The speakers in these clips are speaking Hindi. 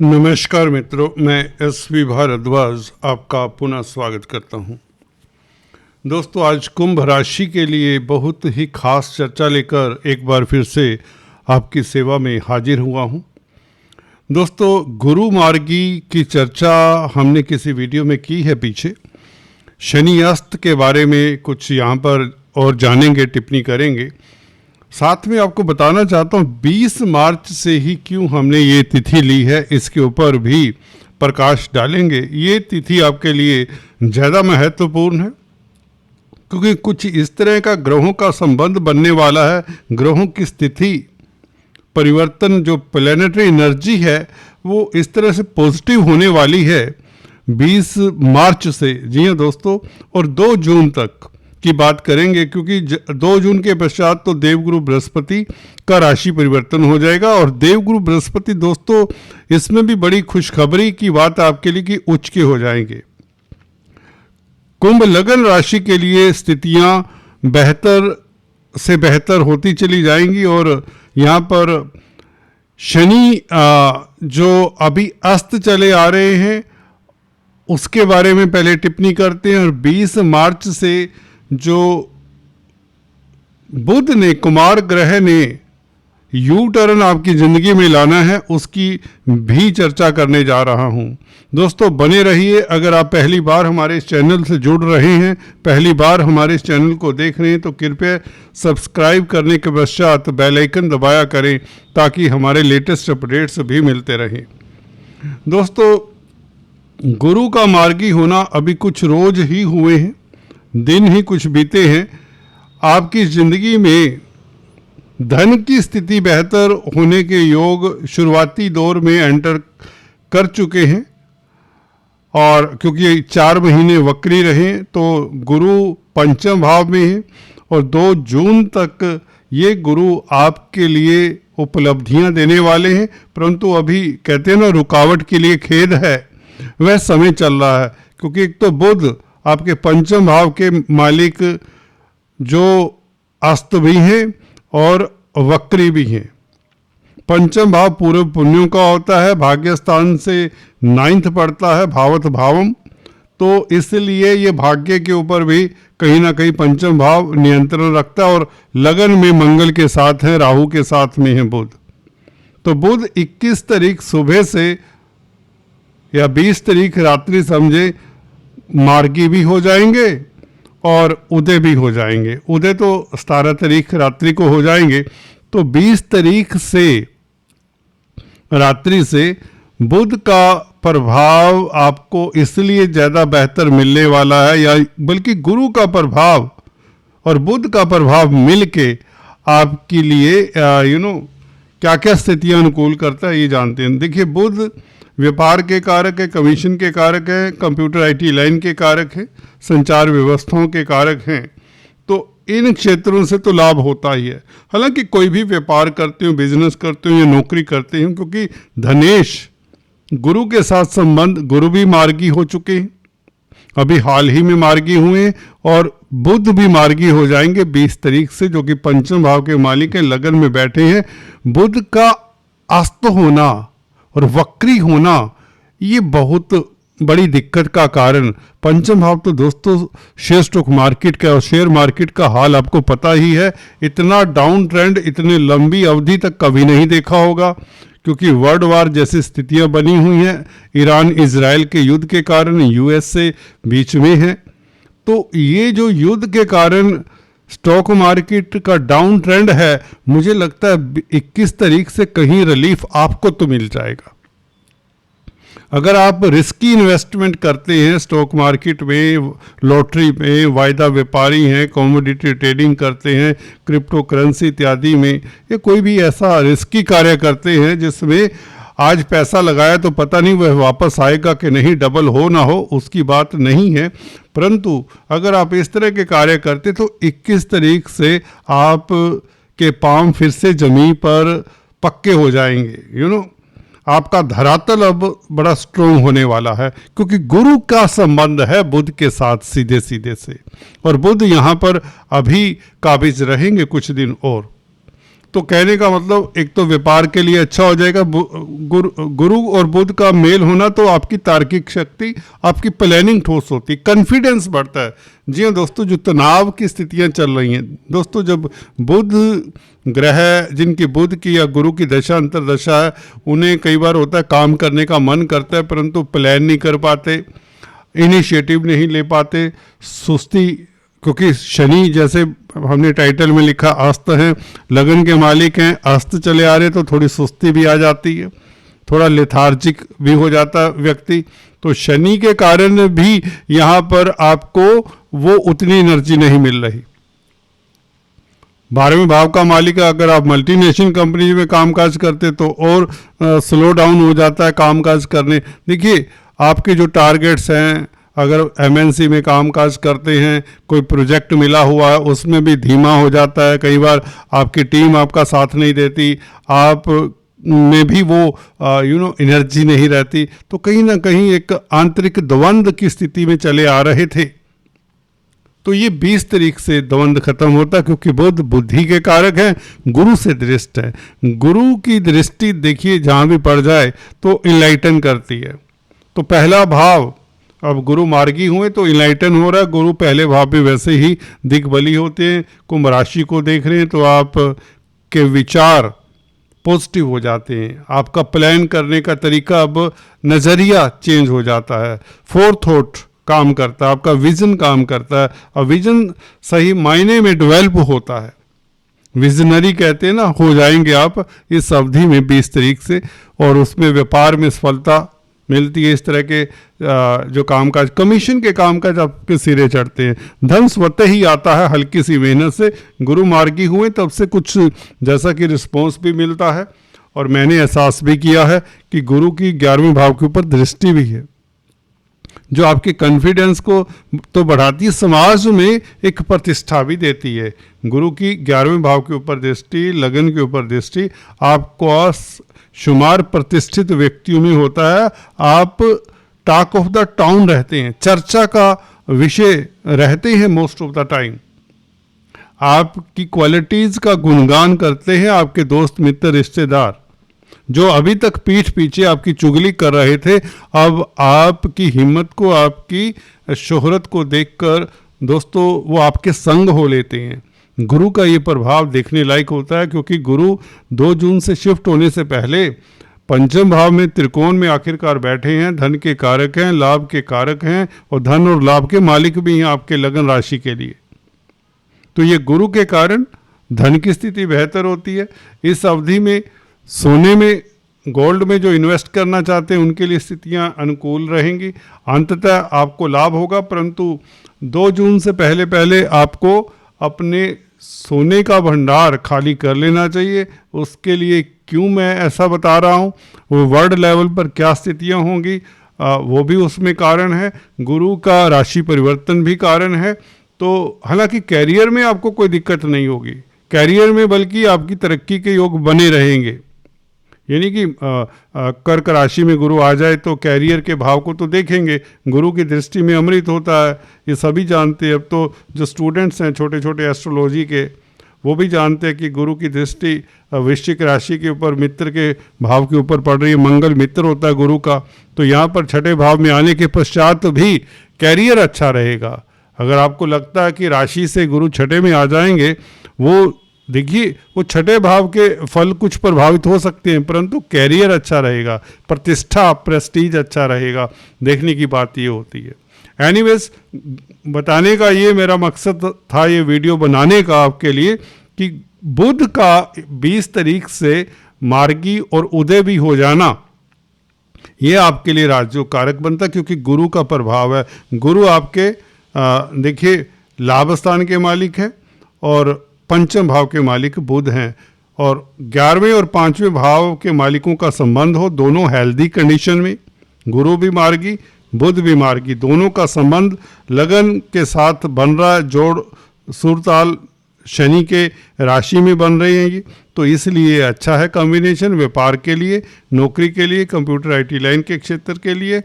नमस्कार मित्रों, मैं एस.वी. भारद्वाज आपका पुनः स्वागत करता हूं। दोस्तों, आज कुंभ राशि के लिए बहुत ही खास चर्चा लेकर एक बार फिर से आपकी सेवा में हाजिर हुआ हूं। दोस्तों, गुरु मार्गी की चर्चा हमने किसी वीडियो में की है पीछे। शनि अस्त के बारे में कुछ यहाँ पर और जानेंगे, टिप्पणी करेंगे। साथ में आपको बताना चाहता हूँ 20 मार्च से ही क्यों हमने ये तिथि ली है, इसके ऊपर भी प्रकाश डालेंगे। ये तिथि आपके लिए ज़्यादा महत्वपूर्ण है क्योंकि कुछ इस तरह का ग्रहों का संबंध बनने वाला है। ग्रहों की स्थिति परिवर्तन, जो प्लैनेटरी एनर्जी है, वो इस तरह से पॉजिटिव होने वाली है 20 मार्च से। जी हाँ दोस्तों, और 2 जून तक की बात करेंगे क्योंकि 2 जून के पश्चात तो देवगुरु बृहस्पति का राशि परिवर्तन हो जाएगा। और देवगुरु बृहस्पति दोस्तों, इसमें भी बड़ी खुशखबरी की बात आपके लिए कि उच्च के हो जाएंगे। कुंभ लग्न राशि के लिए स्थितियां बेहतर से बेहतर होती चली जाएंगी और यहाँ पर शनि जो अभी अस्त चले आ रहे हैं उसके बारे में पहले टिप्पणी करते हैं। और 20 मार्च से जो बुध ने, कुमार ग्रह ने यू टर्न आपकी ज़िंदगी में लाना है, उसकी भी चर्चा करने जा रहा हूं। दोस्तों, बने रहिए। अगर आप पहली बार हमारे इस चैनल से जुड़ रहे हैं, पहली बार हमारे इस चैनल को देख रहे हैं, तो कृपया सब्सक्राइब करने के पश्चात बेल आइकन दबाया करें ताकि हमारे लेटेस्ट अपडेट्स भी मिलते रहें। दोस्तों, गुरु का मार्गी होना अभी कुछ रोज ही हुए हैं, दिन ही कुछ बीते हैं। आपकी ज़िंदगी में धन की स्थिति बेहतर होने के योग शुरुआती दौर में एंटर कर चुके हैं। और क्योंकि 4 महीने वक्री रहे तो गुरु पंचम भाव में है और 2 जून तक ये गुरु आपके लिए उपलब्धियां देने वाले हैं। परंतु अभी कहते हैं ना, रुकावट के लिए खेद है, वह समय चल रहा है क्योंकि एक तो बुध आपके पंचम भाव के मालिक जो अस्त भी हैं और वक्री भी हैं। पंचम भाव पूर्व पुण्यों का होता है, भाग्य स्थान से 9th पड़ता है, भावत भावम। तो इसलिए ये भाग्य के ऊपर भी कहीं ना कहीं पंचम भाव नियंत्रण रखता है और लगन में मंगल के साथ है, राहु के साथ में है बुध। तो बुध 21 तारीख सुबह से या 20 तारीख रात्रि समझे मार्गी भी हो जाएंगे और उदय भी हो जाएंगे। उदय तो 17 तारीख रात्रि को हो जाएंगे। तो 20 तारीख से रात्रि से बुध का प्रभाव आपको इसलिए ज़्यादा बेहतर मिलने वाला है, या बल्कि गुरु का प्रभाव और बुध का प्रभाव मिलके आपके लिए क्या क्या स्थितियां अनुकूल करता है ये जानते हैं। देखिए, बुध व्यापार के कारक है, कमीशन के कारक है, कंप्यूटर IT लाइन के कारक है, संचार व्यवस्थाओं के कारक हैं। तो इन क्षेत्रों से तो लाभ होता ही है। हालांकि कोई भी व्यापार करते हो, बिजनेस करते हो या नौकरी करते हो, क्योंकि धनेश गुरु के साथ संबंध, गुरु भी मार्गी हो चुके हैं, अभी हाल ही में मार्गी हुए, और बुध भी मार्गी हो जाएंगे 20 तारीख से, जो कि पंचम भाव के मालिक हैं, लगन में बैठे हैं। बुध का अस्त होना और वक्री होना ये बहुत बड़ी दिक्कत का कारण। पंचम भाव तो दोस्तों शेयर स्टॉक मार्केट का और शेयर मार्केट का हाल आपको पता ही है। इतना डाउन ट्रेंड इतने लंबी अवधि तक कभी नहीं देखा होगा क्योंकि वर्ल्ड वार जैसी स्थितियां बनी हुई हैं। ईरान इजराइल के युद्ध के कारण US से बीच में है। तो ये जो युद्ध के कारण स्टॉक मार्केट का डाउन ट्रेंड है, मुझे लगता है 21 तारीख से कहीं रिलीफ आपको तो मिल जाएगा। अगर आप रिस्की इन्वेस्टमेंट करते हैं स्टॉक मार्केट में, लॉटरी में, वायदा व्यापारी हैं, कमोडिटी ट्रेडिंग करते हैं, क्रिप्टो करेंसी इत्यादि में, या कोई भी ऐसा रिस्की कार्य करते हैं जिसमें आज पैसा लगाया तो पता नहीं वह वापस आएगा कि नहीं, डबल हो ना हो, उसकी बात नहीं है। परंतु अगर आप इस तरह के कार्य करते तो 21 तारीख से आप के पांव फिर से जमीन पर पक्के हो जाएंगे। आपका धरातल अब बड़ा स्ट्रोंग होने वाला है क्योंकि गुरु का संबंध है बुध के साथ सीधे सीधे से, और बुध यहाँ पर अभी काबिज रहेंगे कुछ दिन और। तो कहने का मतलब एक तो व्यापार के लिए अच्छा हो जाएगा। गुरु और बुध का मेल होना तो आपकी तार्किक शक्ति, आपकी प्लानिंग ठोस होती, कॉन्फिडेंस बढ़ता है। जी हाँ दोस्तों, जो तनाव की स्थितियां चल रही हैं दोस्तों, जब बुध ग्रह जिनकी बुध की या गुरु की दशा अंतरदशा है, उन्हें कई बार होता है काम करने का मन करता है परंतु प्लान नहीं कर पाते, इनिशिएटिव नहीं ले पाते, सुस्ती, क्योंकि शनि जैसे हमने टाइटल में लिखा अस्त हैं, लगन के मालिक हैं, अस्त चले आ रहे तो थोड़ी सुस्ती भी आ जाती है, थोड़ा लेथार्जिक भी हो जाता है व्यक्ति। तो शनि के कारण भी यहाँ पर आपको वो उतनी एनर्जी नहीं मिल रही। 12वें भाव का मालिक है, अगर आप मल्टीनेशनल कंपनी में कामकाज करते तो और स्लो डाउन हो जाता है कामकाज करने। देखिए आपके जो टारगेट्स हैं, अगर एमएनसी में कामकाज करते हैं, कोई प्रोजेक्ट मिला हुआ है उसमें भी धीमा हो जाता है, कई बार आपकी टीम आपका साथ नहीं देती, आप में भी वो एनर्जी नहीं रहती, तो कहीं ना कहीं एक आंतरिक द्वंद्व की स्थिति में चले आ रहे थे। तो ये 20 तारीख से द्वंद्व खत्म होता है, क्योंकि बुध बुद्धि के कारक हैं, गुरु से दृष्ट है। गुरु की दृष्टि देखिए जहाँ भी पड़ जाए तो इनलाइटन करती है। तो पहला भाव, अब गुरु मार्गी हुए तो इनलाइटन हो रहा है, गुरु पहले भाव पे वैसे ही दिग्बली होते हैं। कुंभ राशि को देख रहे हैं तो आप के विचार पॉजिटिव हो जाते हैं, आपका प्लान करने का तरीका, अब नज़रिया चेंज हो जाता है, फोरथॉट काम करता है, आपका विजन काम करता है, और विजन सही मायने में डेवलप होता है। विजनरी कहते हैं ना, हो जाएंगे आप इस अवधि में 20 तारीख से, और उसमें व्यापार में सफलता मिलती है। इस तरह के जो कामकाज, कमीशन के कामकाज आपके सिरे चढ़ते हैं, धन स्वतः ही आता है हल्की सी मेहनत से। गुरु मार्गी हुए तब से कुछ जैसा कि रिस्पॉन्स भी मिलता है, और मैंने एहसास भी किया है कि गुरु की 11वें भाव के ऊपर दृष्टि भी है, जो आपके कॉन्फिडेंस को तो बढ़ाती है, समाज में एक प्रतिष्ठा भी देती है। गुरु की 11वें भाव के ऊपर दृष्टि, लगन के ऊपर दृष्टि, आपको शुमार प्रतिष्ठित व्यक्तियों में होता है, आप टॉक ऑफ द टाउन रहते हैं, चर्चा का विषय रहते हैं मोस्ट ऑफ द टाइम। आपकी क्वालिटीज का गुणगान करते हैं आपके दोस्त मित्र रिश्तेदार, जो अभी तक पीठ पीछे आपकी चुगली कर रहे थे, अब आपकी हिम्मत को, आपकी शोहरत को देखकर दोस्तों वो आपके संग हो लेते हैं। गुरु का ये प्रभाव देखने लायक होता है, क्योंकि गुरु 2 जून से शिफ्ट होने से पहले पंचम भाव में त्रिकोण में आखिरकार बैठे हैं, धन के कारक हैं, लाभ के कारक हैं, और धन और लाभ के मालिक भी हैं आपके लगन राशि के लिए। तो ये गुरु के कारण धन की स्थिति बेहतर होती है। इस अवधि में सोने में, गोल्ड में जो इन्वेस्ट करना चाहते हैं उनके लिए स्थितियां अनुकूल रहेंगी, अंततः आपको लाभ होगा। परंतु 2 जून से पहले पहले आपको अपने सोने का भंडार खाली कर लेना चाहिए। उसके लिए क्यों मैं ऐसा बता रहा हूँ, वो वर्ल्ड लेवल पर क्या स्थितियाँ होंगी वो भी उसमें कारण है, गुरु का राशि परिवर्तन भी कारण है। तो हालांकि कैरियर में आपको कोई दिक्कत नहीं होगी, कैरियर में बल्कि आपकी तरक्की के योग बने रहेंगे। यानी कि कर्क राशि में गुरु आ जाए तो कैरियर के भाव को तो देखेंगे, गुरु की दृष्टि में अमृत होता है, ये सभी जानते हैं। अब तो जो स्टूडेंट्स हैं छोटे छोटे एस्ट्रोलॉजी के, वो भी जानते हैं कि गुरु की दृष्टि वृश्चिक राशि के ऊपर मित्र के भाव के ऊपर पड़ रही है, मंगल मित्र होता है गुरु का। तो यहाँ पर छठे भाव में आने के पश्चात भी कैरियर अच्छा रहेगा। अगर आपको लगता है कि राशि से गुरु छठे में आ जाएंगे, वो देखिए वो छठे भाव के फल कुछ प्रभावित हो सकते हैं, परंतु कैरियर अच्छा रहेगा, प्रतिष्ठा प्रेस्टीज अच्छा रहेगा। देखने की बात ये होती है। एनीवेज, बताने का ये मेरा मकसद था, ये वीडियो बनाने का आपके लिए, कि बुध का 20 तारीख से मार्गी और उदय भी हो जाना, ये आपके लिए राजयोग कारक बनता, क्योंकि गुरु का प्रभाव है। गुरु आपके देखिए लाभ स्थान के मालिक है और पंचम भाव के मालिक बुध हैं, और 11वें और 5वें भाव के मालिकों का संबंध हो, दोनों हेल्दी कंडीशन में, गुरु भी मार्गी बुध भी मार्गी, दोनों का संबंध लगन के साथ बन रहा है, जोड़ सुरताल शनि के राशि में बन रही हैं, तो इसलिए अच्छा है कॉम्बिनेशन व्यापार के लिए, नौकरी के लिए, कंप्यूटर IT लाइन के क्षेत्र के लिए।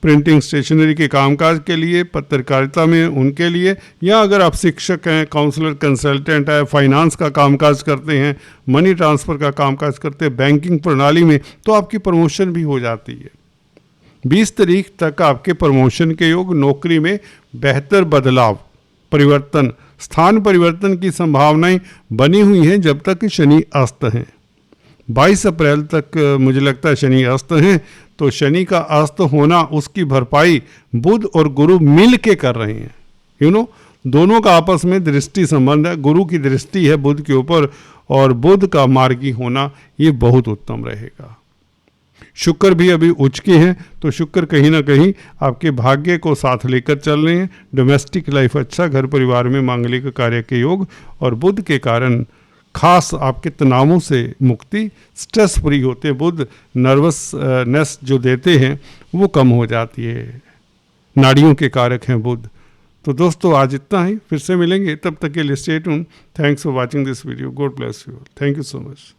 प्रिंटिंग स्टेशनरी के कामकाज के लिए, पत्रकारिता में उनके लिए, या अगर आप शिक्षक हैं, काउंसलर, कंसल्टेंट है, फाइनेंस का कामकाज करते हैं, मनी ट्रांसफ़र का कामकाज करते हैं, बैंकिंग प्रणाली में, तो आपकी प्रमोशन भी हो जाती है। 20 तारीख तक आपके प्रमोशन के योग, नौकरी में बेहतर बदलाव, परिवर्तन, स्थान परिवर्तन की संभावनाएं बनी हुई हैं जब तक शनि अस्त हैं। 22 अप्रैल तक मुझे लगता है शनि अस्त हैं, तो शनि का अस्त होना, उसकी भरपाई बुध और गुरु मिल के कर रहे हैं। दोनों का आपस में दृष्टि संबंध है, गुरु की दृष्टि है बुध के ऊपर और बुध का मार्गी होना, ये बहुत उत्तम रहेगा। शुक्र भी अभी उच्च के हैं, तो शुक्र कहीं ना कहीं आपके भाग्य को साथ लेकर चल रहे हैं। डोमेस्टिक लाइफ अच्छा, घर परिवार में मांगलिक कार्य के योग, और बुध के कारण खास आपके तनावों से मुक्ति, स्ट्रेस फ्री होते हैं। बुध नर्वसनेस जो देते हैं वो कम हो जाती है, नाड़ियों के कारक हैं बुध। तो दोस्तों आज इतना ही, फिर से मिलेंगे, तब तक के लिए stay tuned. Thanks for watching this video. God bless you. Thank you so much.